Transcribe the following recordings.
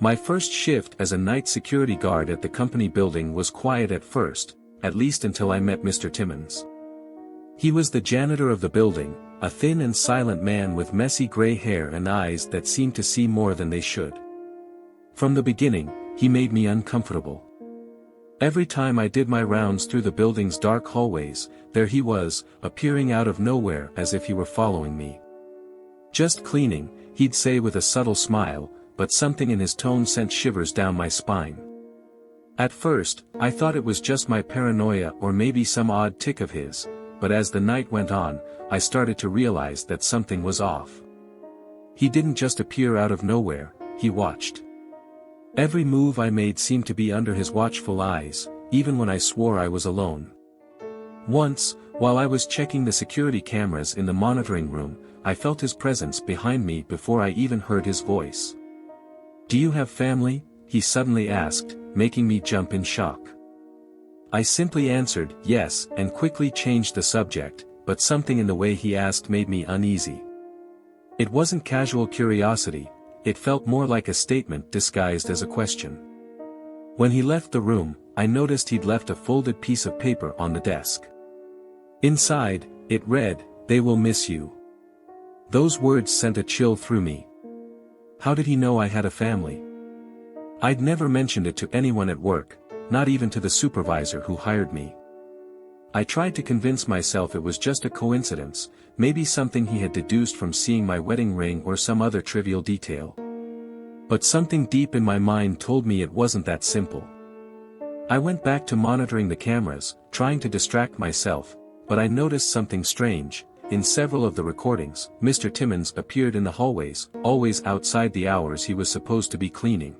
My first shift as a night security guard at the company building was quiet at first, at least until I met Mr. Timmons. He was the janitor of the building, a thin and silent man with messy gray hair and eyes that seemed to see more than they should. From the beginning, he made me uncomfortable. Every time I did my rounds through the building's dark hallways, there he was, appearing out of nowhere as if he were following me. "Just cleaning," he'd say with a subtle smile, but something in his tone sent shivers down my spine. At first, I thought it was just my paranoia or maybe some odd tic of his, but as the night went on, I started to realize that something was off. He didn't just appear out of nowhere, he watched. Every move I made seemed to be under his watchful eyes, even when I swore I was alone. Once, while I was checking the security cameras in the monitoring room, I felt his presence behind me before I even heard his voice. "Do you have family?" he suddenly asked, making me jump in shock. I simply answered, yes, and quickly changed the subject, but something in the way he asked made me uneasy. It wasn't casual curiosity, it felt more like a statement disguised as a question. When he left the room, I noticed he'd left a folded piece of paper on the desk. Inside, it read, "They will miss you." Those words sent a chill through me. How did he know I had a family? I'd never mentioned it to anyone at work, not even to the supervisor who hired me. I tried to convince myself it was just a coincidence, maybe something he had deduced from seeing my wedding ring or some other trivial detail. But something deep in my mind told me it wasn't that simple. I went back to monitoring the cameras, trying to distract myself, but I noticed something strange. In several of the recordings, Mr. Timmons appeared in the hallways, always outside the hours he was supposed to be cleaning.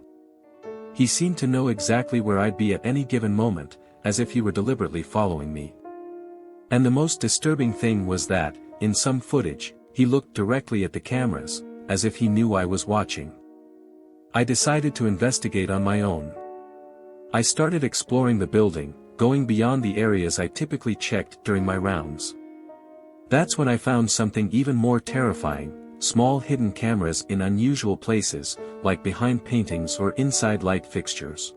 He seemed to know exactly where I'd be at any given moment, as if he were deliberately following me. And the most disturbing thing was that, in some footage, he looked directly at the cameras, as if he knew I was watching. I decided to investigate on my own. I started exploring the building, going beyond the areas I typically checked during my rounds. That's when I found something even more terrifying: small hidden cameras in unusual places, like behind paintings or inside light fixtures.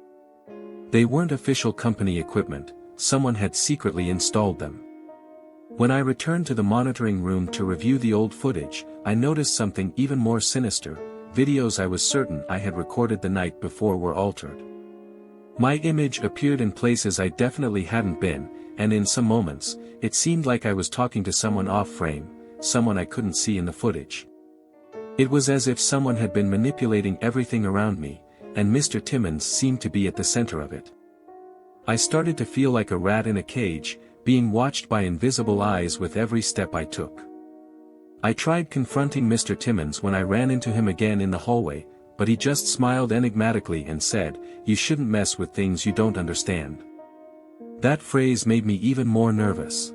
They weren't official company equipment, someone had secretly installed them. When I returned to the monitoring room to review the old footage, I noticed something even more sinister: videos I was certain I had recorded the night before were altered. My image appeared in places I definitely hadn't been, and in some moments, it seemed like I was talking to someone off-frame, someone I couldn't see in the footage. It was as if someone had been manipulating everything around me, and Mr. Timmons seemed to be at the center of it. I started to feel like a rat in a cage, being watched by invisible eyes with every step I took. I tried confronting Mr. Timmons when I ran into him again in the hallway, but he just smiled enigmatically and said, "You shouldn't mess with things you don't understand." That phrase made me even more nervous.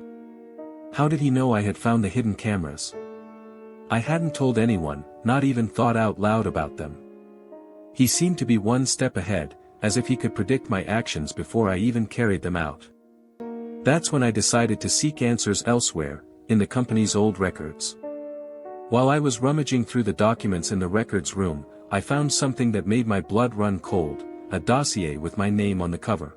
How did he know I had found the hidden cameras? I hadn't told anyone, not even thought out loud about them. He seemed to be one step ahead, as if he could predict my actions before I even carried them out. That's when I decided to seek answers elsewhere, in the company's old records. While I was rummaging through the documents in the records room, I found something that made my blood run cold: a dossier with my name on the cover.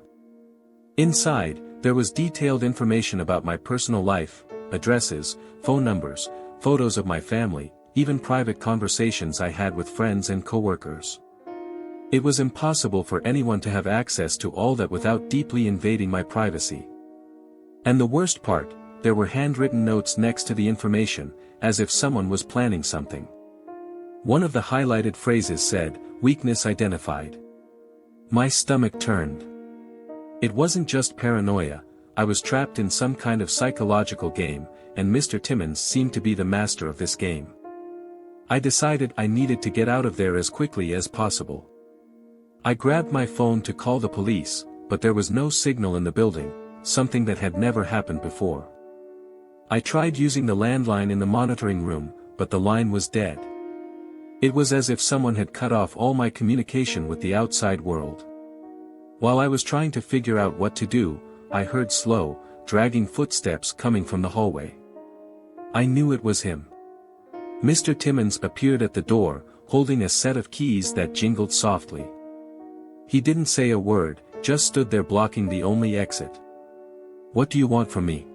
Inside, there was detailed information about my personal life, addresses, phone numbers, photos of my family, even private conversations I had with friends and coworkers. It was impossible for anyone to have access to all that without deeply invading my privacy. And the worst part, there were handwritten notes next to the information, as if someone was planning something. One of the highlighted phrases said, "Weakness identified." My stomach turned. It wasn't just paranoia, I was trapped in some kind of psychological game, and Mr. Timmons seemed to be the master of this game. I decided I needed to get out of there as quickly as possible. I grabbed my phone to call the police, but there was no signal in the building, something that had never happened before. I tried using the landline in the monitoring room, but the line was dead. It was as if someone had cut off all my communication with the outside world. While I was trying to figure out what to do, I heard slow, dragging footsteps coming from the hallway. I knew it was him. Mr. Timmons appeared at the door, holding a set of keys that jingled softly. He didn't say a word, just stood there blocking the only exit. "What do you want from me?"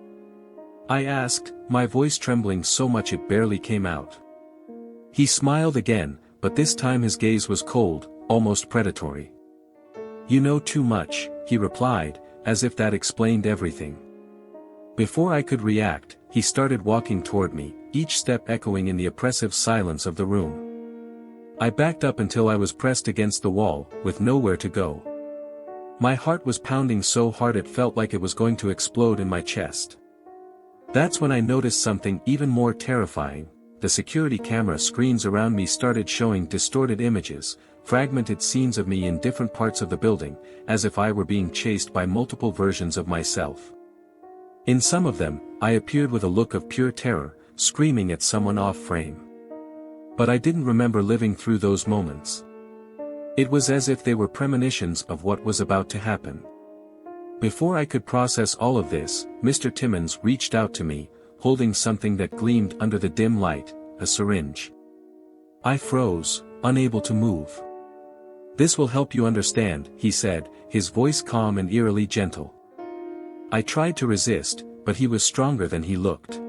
I asked, my voice trembling so much it barely came out. He smiled again, but this time his gaze was cold, almost predatory. "You know too much," he replied, as if that explained everything. Before I could react, he started walking toward me, each step echoing in the oppressive silence of the room. I backed up until I was pressed against the wall, with nowhere to go. My heart was pounding so hard it felt like it was going to explode in my chest. That's when I noticed something even more terrifying. The security camera screens around me started showing distorted images, fragmented scenes of me in different parts of the building, as if I were being chased by multiple versions of myself. In some of them, I appeared with a look of pure terror, screaming at someone off frame. But I didn't remember living through those moments. It was as if they were premonitions of what was about to happen. Before I could process all of this, Mr. Timmons reached out to me, holding something that gleamed under the dim light, a syringe. I froze, unable to move. "This will help you understand," he said, his voice calm and eerily gentle. I tried to resist, but he was stronger than he looked.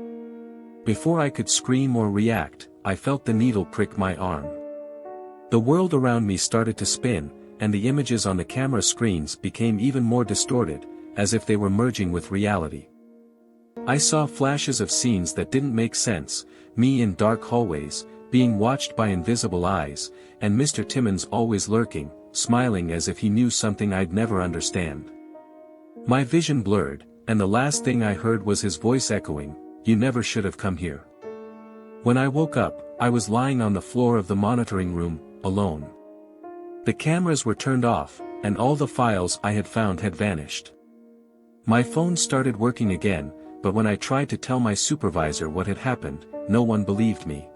Before I could scream or react, I felt the needle prick my arm. The world around me started to spin, and the images on the camera screens became even more distorted, as if they were merging with reality. I saw flashes of scenes that didn't make sense, me in dark hallways, being watched by invisible eyes, and Mr. Timmons always lurking, smiling as if he knew something I'd never understand. My vision blurred, and the last thing I heard was his voice echoing, "You never should have come here." When I woke up, I was lying on the floor of the monitoring room, alone. The cameras were turned off, and all the files I had found had vanished. My phone started working again, but when I tried to tell my supervisor what had happened, no one believed me.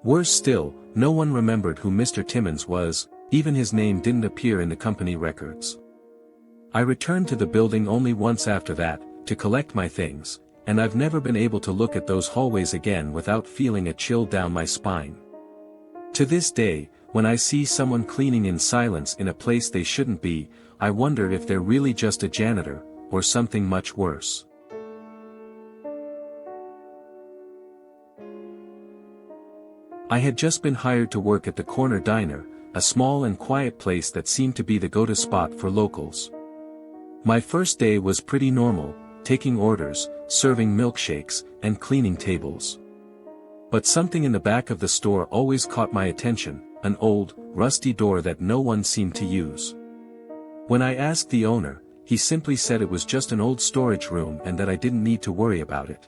Worse still, no one remembered who Mr. Timmons was, even his name didn't appear in the company records. I returned to the building only once after that, to collect my things, and I've never been able to look at those hallways again without feeling a chill down my spine. To this day, when I see someone cleaning in silence in a place they shouldn't be, I wonder if they're really just a janitor, or something much worse. I had just been hired to work at the Corner Diner, a small and quiet place that seemed to be the go-to spot for locals. My first day was pretty normal, taking orders, serving milkshakes, and cleaning tables. But something in the back of the store always caught my attention, an old, rusty door that no one seemed to use. When I asked the owner, he simply said it was just an old storage room and that I didn't need to worry about it.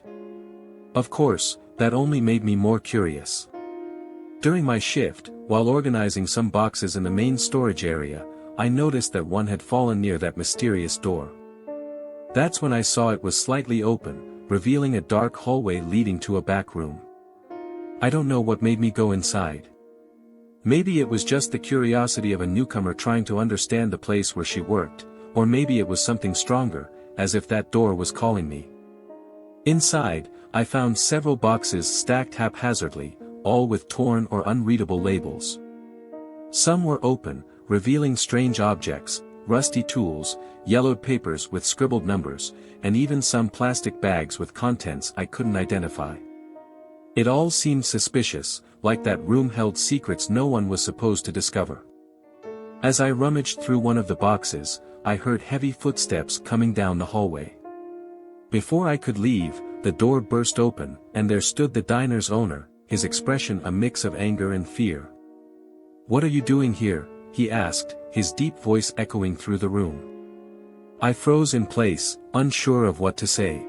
Of course, that only made me more curious. During my shift, while organizing some boxes in the main storage area, I noticed that one had fallen near that mysterious door. That's when I saw it was slightly open, revealing a dark hallway leading to a back room. I don't know what made me go inside. Maybe it was just the curiosity of a newcomer trying to understand the place where she worked, or maybe it was something stronger, as if that door was calling me. Inside, I found several boxes stacked haphazardly, all with torn or unreadable labels. Some were open, revealing strange objects, rusty tools, yellowed papers with scribbled numbers, and even some plastic bags with contents I couldn't identify. It all seemed suspicious, like that room held secrets no one was supposed to discover. As I rummaged through one of the boxes, I heard heavy footsteps coming down the hallway. Before I could leave, the door burst open, and there stood the diner's owner, his expression a mix of anger and fear. "What are you doing here?" he asked, his deep voice echoing through the room. I froze in place, unsure of what to say.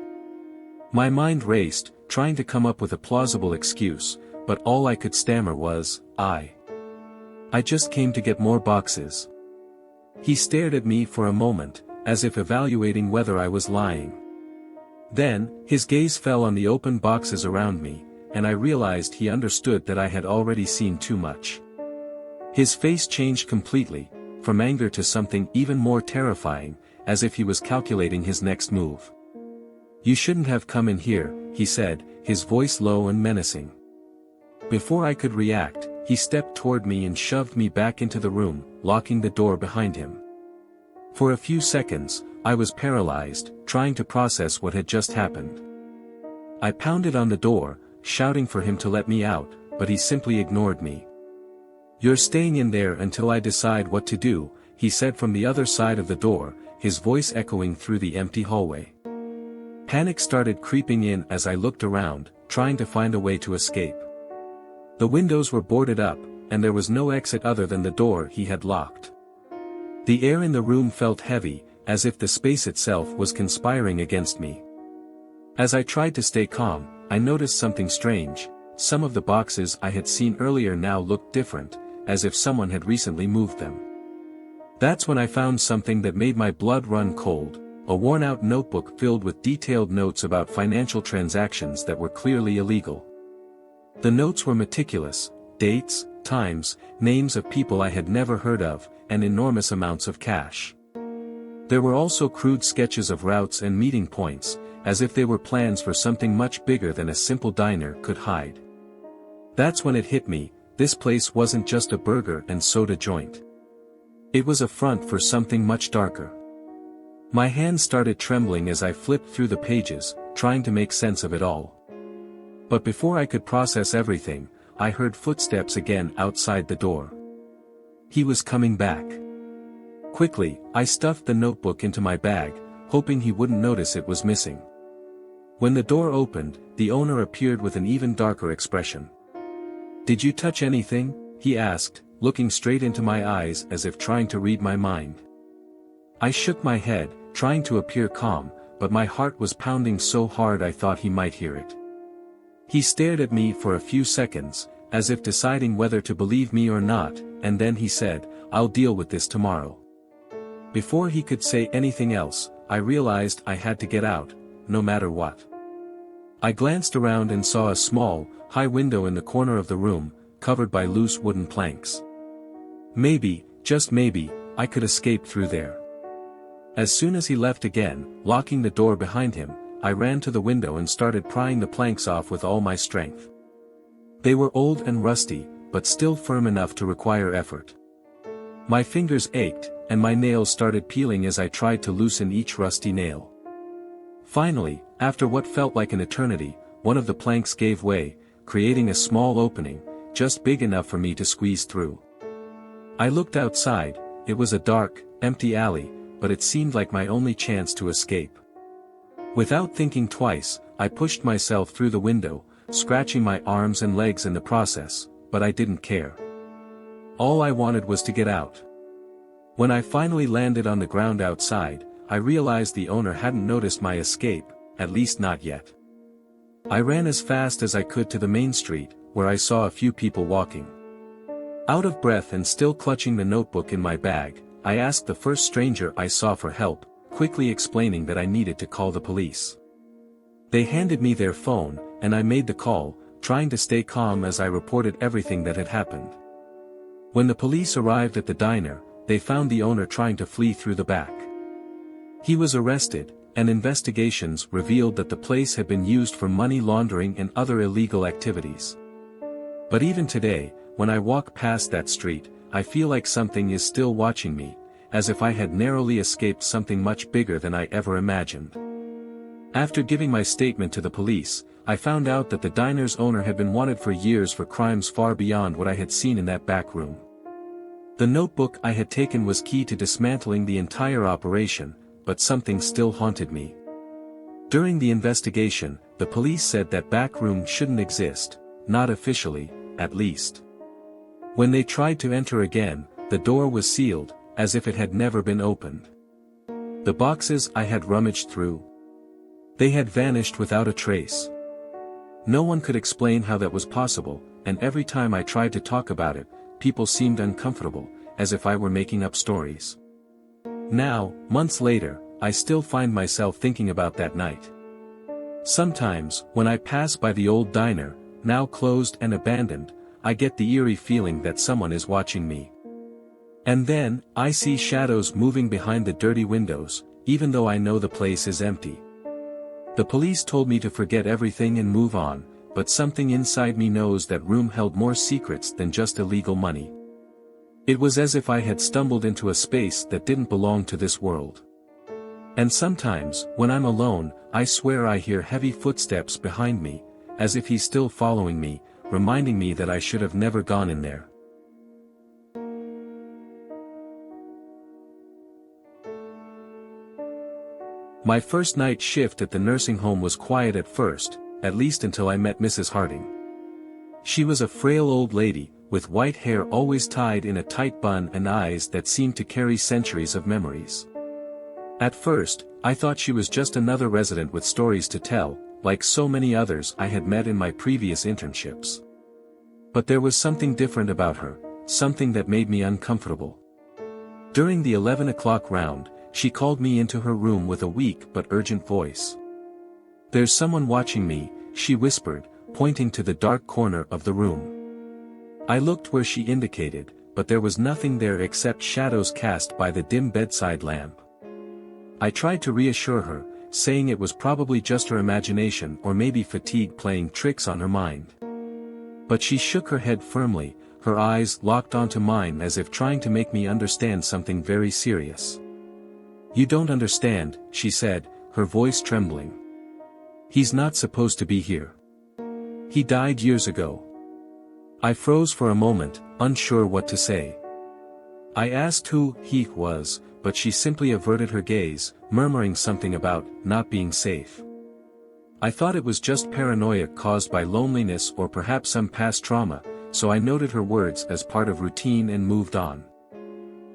My mind raced, trying to come up with a plausible excuse, but all I could stammer was, I just came to get more boxes." He stared at me for a moment, as if evaluating whether I was lying. Then, his gaze fell on the open boxes around me, and I realized he understood that I had already seen too much. His face changed completely, from anger to something even more terrifying, as if he was calculating his next move. "You shouldn't have come in here," he said, his voice low and menacing. Before I could react, he stepped toward me and shoved me back into the room, locking the door behind him. For a few seconds, I was paralyzed, trying to process what had just happened. I pounded on the door, shouting for him to let me out, but he simply ignored me. "You're staying in there until I decide what to do," he said from the other side of the door, his voice echoing through the empty hallway. Panic started creeping in as I looked around, trying to find a way to escape. The windows were boarded up, and there was no exit other than the door he had locked. The air in the room felt heavy, as if the space itself was conspiring against me. As I tried to stay calm, I noticed something strange. Some of the boxes I had seen earlier now looked different, as if someone had recently moved them. That's when I found something that made my blood run cold, a worn-out notebook filled with detailed notes about financial transactions that were clearly illegal. The notes were meticulous: dates, times, names of people I had never heard of, and enormous amounts of cash. There were also crude sketches of routes and meeting points, as if they were plans for something much bigger than a simple diner could hide. That's when it hit me: this place wasn't just a burger and soda joint. It was a front for something much darker. My hands started trembling as I flipped through the pages, trying to make sense of it all. But before I could process everything, I heard footsteps again outside the door. He was coming back. Quickly, I stuffed the notebook into my bag, hoping he wouldn't notice it was missing. When the door opened, the owner appeared with an even darker expression. "Did you touch anything?" he asked, looking straight into my eyes as if trying to read my mind. I shook my head, trying to appear calm, but my heart was pounding so hard I thought he might hear it. He stared at me for a few seconds, as if deciding whether to believe me or not, and then he said, "I'll deal with this tomorrow." Before he could say anything else, I realized I had to get out, no matter what. I glanced around and saw a small, high window in the corner of the room, covered by loose wooden planks. Maybe, just maybe, I could escape through there. As soon as he left again, locking the door behind him, I ran to the window and started prying the planks off with all my strength. They were old and rusty, but still firm enough to require effort. My fingers ached, and my nails started peeling as I tried to loosen each rusty nail. Finally, after what felt like an eternity, one of the planks gave way, creating a small opening, just big enough for me to squeeze through. I looked outside. It was a dark, empty alley, but it seemed like my only chance to escape. Without thinking twice, I pushed myself through the window, scratching my arms and legs in the process, but I didn't care. All I wanted was to get out. When I finally landed on the ground outside, I realized the owner hadn't noticed my escape, at least not yet. I ran as fast as I could to the main street, where I saw a few people walking. Out of breath and still clutching the notebook in my bag, I asked the first stranger I saw for help, quickly explaining that I needed to call the police. They handed me their phone, and I made the call, trying to stay calm as I reported everything that had happened. When the police arrived at the diner, they found the owner trying to flee through the back. He was arrested, and investigations revealed that the place had been used for money laundering and other illegal activities. But even today, when I walk past that street, I feel like something is still watching me, as if I had narrowly escaped something much bigger than I ever imagined. After giving my statement to the police, I found out that the diner's owner had been wanted for years for crimes far beyond what I had seen in that back room. The notebook I had taken was key to dismantling the entire operation, but something still haunted me. During the investigation, the police said that back room shouldn't exist, not officially, at least. When they tried to enter again, the door was sealed, as if it had never been opened. The boxes I had rummaged through, they had vanished without a trace. No one could explain how that was possible, and every time I tried to talk about it, people seemed uncomfortable, as if I were making up stories. Now, months later, I still find myself thinking about that night. Sometimes, when I pass by the old diner, now closed and abandoned, I get the eerie feeling that someone is watching me. And then, I see shadows moving behind the dirty windows, even though I know the place is empty. The police told me to forget everything and move on, but something inside me knows that room held more secrets than just illegal money. It was as if I had stumbled into a space that didn't belong to this world. And sometimes, when I'm alone, I swear I hear heavy footsteps behind me, as if he's still following me, reminding me that I should have never gone in there. My first night shift at the nursing home was quiet at first, at least until I met Mrs. Harding. She was a frail old lady, with white hair always tied in a tight bun and eyes that seemed to carry centuries of memories. At first, I thought she was just another resident with stories to tell, like so many others I had met in my previous internships. But there was something different about her, something that made me uncomfortable. During the 11 o'clock round, she called me into her room with a weak but urgent voice. "There's someone watching me," she whispered, pointing to the dark corner of the room. I looked where she indicated, but there was nothing there except shadows cast by the dim bedside lamp. I tried to reassure her, saying it was probably just her imagination or maybe fatigue playing tricks on her mind. But she shook her head firmly, her eyes locked onto mine as if trying to make me understand something very serious. "You don't understand," she said, her voice trembling. "He's not supposed to be here. He died years ago." I froze for a moment, unsure what to say. I asked who he was, but she simply averted her gaze, murmuring something about not being safe. I thought it was just paranoia caused by loneliness or perhaps some past trauma, so I noted her words as part of routine and moved on.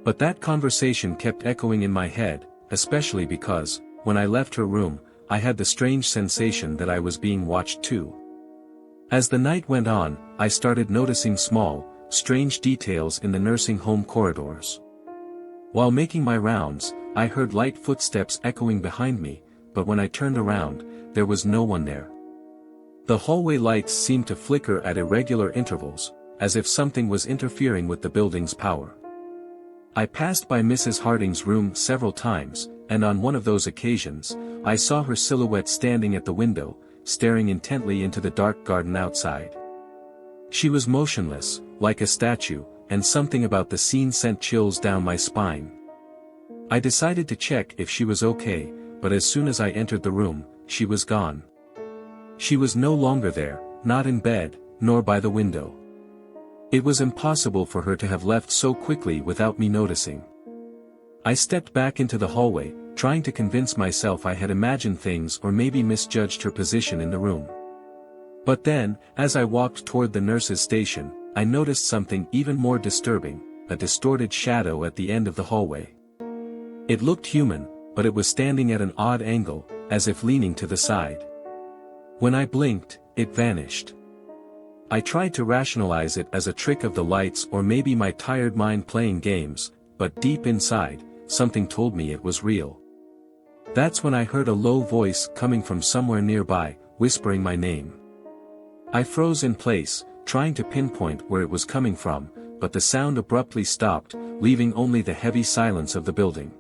But that conversation kept echoing in my head, especially because, when I left her room, I had the strange sensation that I was being watched too. As the night went on, I started noticing small, strange details in the nursing home corridors. While making my rounds, I heard light footsteps echoing behind me, but when I turned around, there was no one there. The hallway lights seemed to flicker at irregular intervals, as if something was interfering with the building's power. I passed by Mrs. Harding's room several times, and on one of those occasions, I saw her silhouette standing at the window, staring intently into the dark garden outside. She was motionless, like a statue, and something about the scene sent chills down my spine. I decided to check if she was okay, but as soon as I entered the room, she was gone. She was no longer there, not in bed, nor by the window. It was impossible for her to have left so quickly without me noticing. I stepped back into the hallway, trying to convince myself I had imagined things or maybe misjudged her position in the room. But then, as I walked toward the nurse's station, I noticed something even more disturbing, a distorted shadow at the end of the hallway. It looked human, but it was standing at an odd angle, as if leaning to the side. When I blinked, it vanished. I tried to rationalize it as a trick of the lights or maybe my tired mind playing games, but deep inside, something told me it was real. That's when I heard a low voice coming from somewhere nearby, whispering my name. I froze in place, trying to pinpoint where it was coming from, but the sound abruptly stopped, leaving only the heavy silence of the building.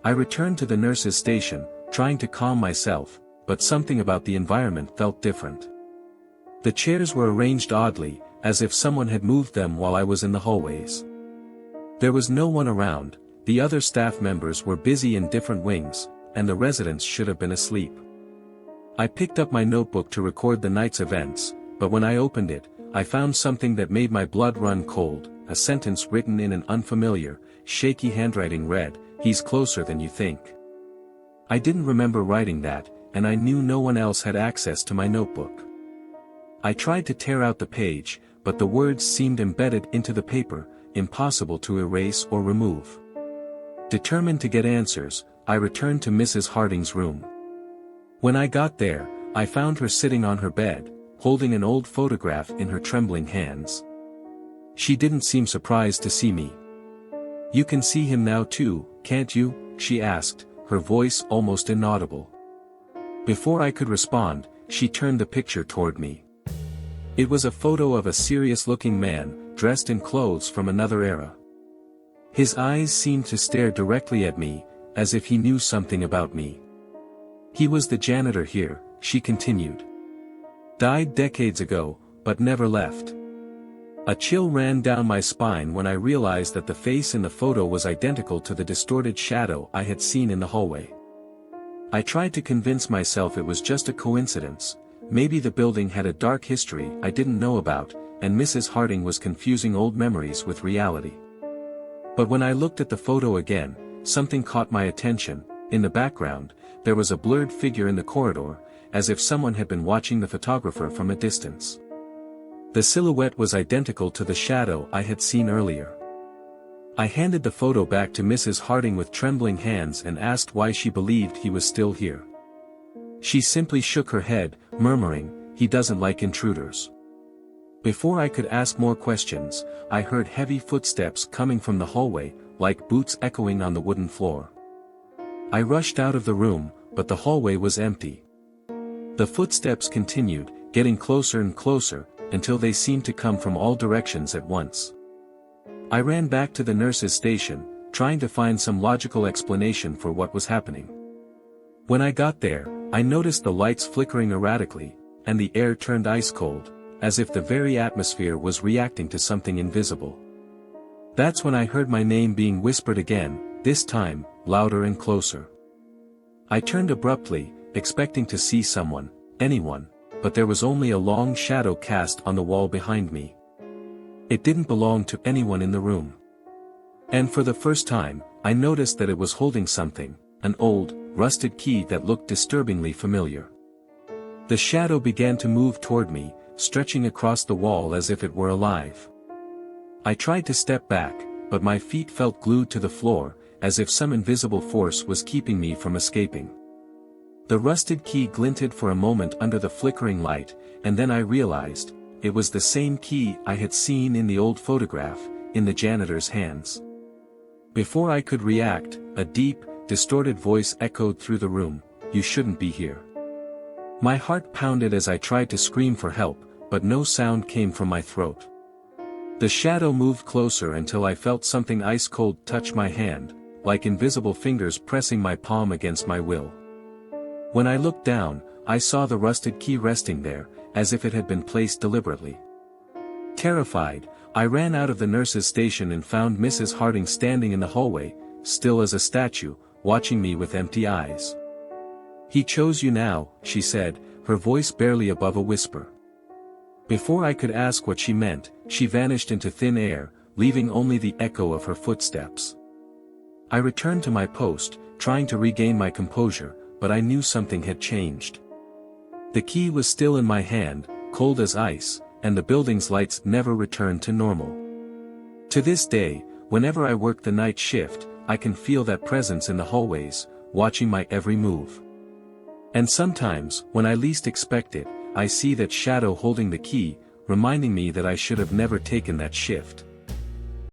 I returned to the nurse's station, trying to calm myself, but something about the environment felt different. The chairs were arranged oddly, as if someone had moved them while I was in the hallways. There was no one around, the other staff members were busy in different wings, and the residents should have been asleep. I picked up my notebook to record the night's events, but when I opened it, I found something that made my blood run cold. A sentence written in an unfamiliar, shaky handwriting read, "He's closer than you think." I didn't remember writing that, and I knew no one else had access to my notebook. I tried to tear out the page, but the words seemed embedded into the paper, impossible to erase or remove. Determined to get answers, I returned to Mrs. Harding's room. When I got there, I found her sitting on her bed, holding an old photograph in her trembling hands. She didn't seem surprised to see me. "You can see him now too, can't you?" she asked, her voice almost inaudible. Before I could respond, she turned the picture toward me. It was a photo of a serious-looking man, dressed in clothes from another era. His eyes seemed to stare directly at me, as if he knew something about me. "He was the janitor here," she continued. Died decades ago, but never left. A chill ran down my spine when I realized that the face in the photo was identical to the distorted shadow I had seen in the hallway. I tried to convince myself it was just a coincidence, maybe the building had a dark history I didn't know about, and Mrs. Harding was confusing old memories with reality. But when I looked at the photo again, something caught my attention. In the background, there was a blurred figure in the corridor, as if someone had been watching the photographer from a distance. The silhouette was identical to the shadow I had seen earlier. I handed the photo back to Mrs. Harding with trembling hands and asked why she believed he was still here. She simply shook her head, murmuring, "He doesn't like intruders." Before I could ask more questions, I heard heavy footsteps coming from the hallway, like boots echoing on the wooden floor. I rushed out of the room, but the hallway was empty. The footsteps continued, getting closer and closer, until they seemed to come from all directions at once. I ran back to the nurse's station, trying to find some logical explanation for what was happening. When I got there, I noticed the lights flickering erratically, and the air turned ice-cold, as if the very atmosphere was reacting to something invisible. That's when I heard my name being whispered again, this time, louder and closer. I turned abruptly, expecting to see someone, anyone, but there was only a long shadow cast on the wall behind me. It didn't belong to anyone in the room. And for the first time, I noticed that it was holding something, an old, rusted key that looked disturbingly familiar. The shadow began to move toward me, stretching across the wall as if it were alive. I tried to step back, but my feet felt glued to the floor, as if some invisible force was keeping me from escaping. The rusted key glinted for a moment under the flickering light, and then I realized, it was the same key I had seen in the old photograph, in the janitor's hands. Before I could react, a deep, distorted voice echoed through the room, "You shouldn't be here." My heart pounded as I tried to scream for help, but no sound came from my throat. The shadow moved closer until I felt something ice-cold touch my hand, like invisible fingers pressing my palm against my will. When I looked down, I saw the rusted key resting there, as if it had been placed deliberately. Terrified, I ran out of the nurse's station and found Mrs. Harding standing in the hallway, still as a statue, watching me with empty eyes. "He chose you now," she said, her voice barely above a whisper. Before I could ask what she meant, she vanished into thin air, leaving only the echo of her footsteps. I returned to my post, trying to regain my composure, but I knew something had changed. The key was still in my hand, cold as ice, and the building's lights never returned to normal. To this day, whenever I work the night shift, I can feel that presence in the hallways, watching my every move. And sometimes, when I least expect it, I see that shadow holding the key, reminding me that I should have never taken that shift.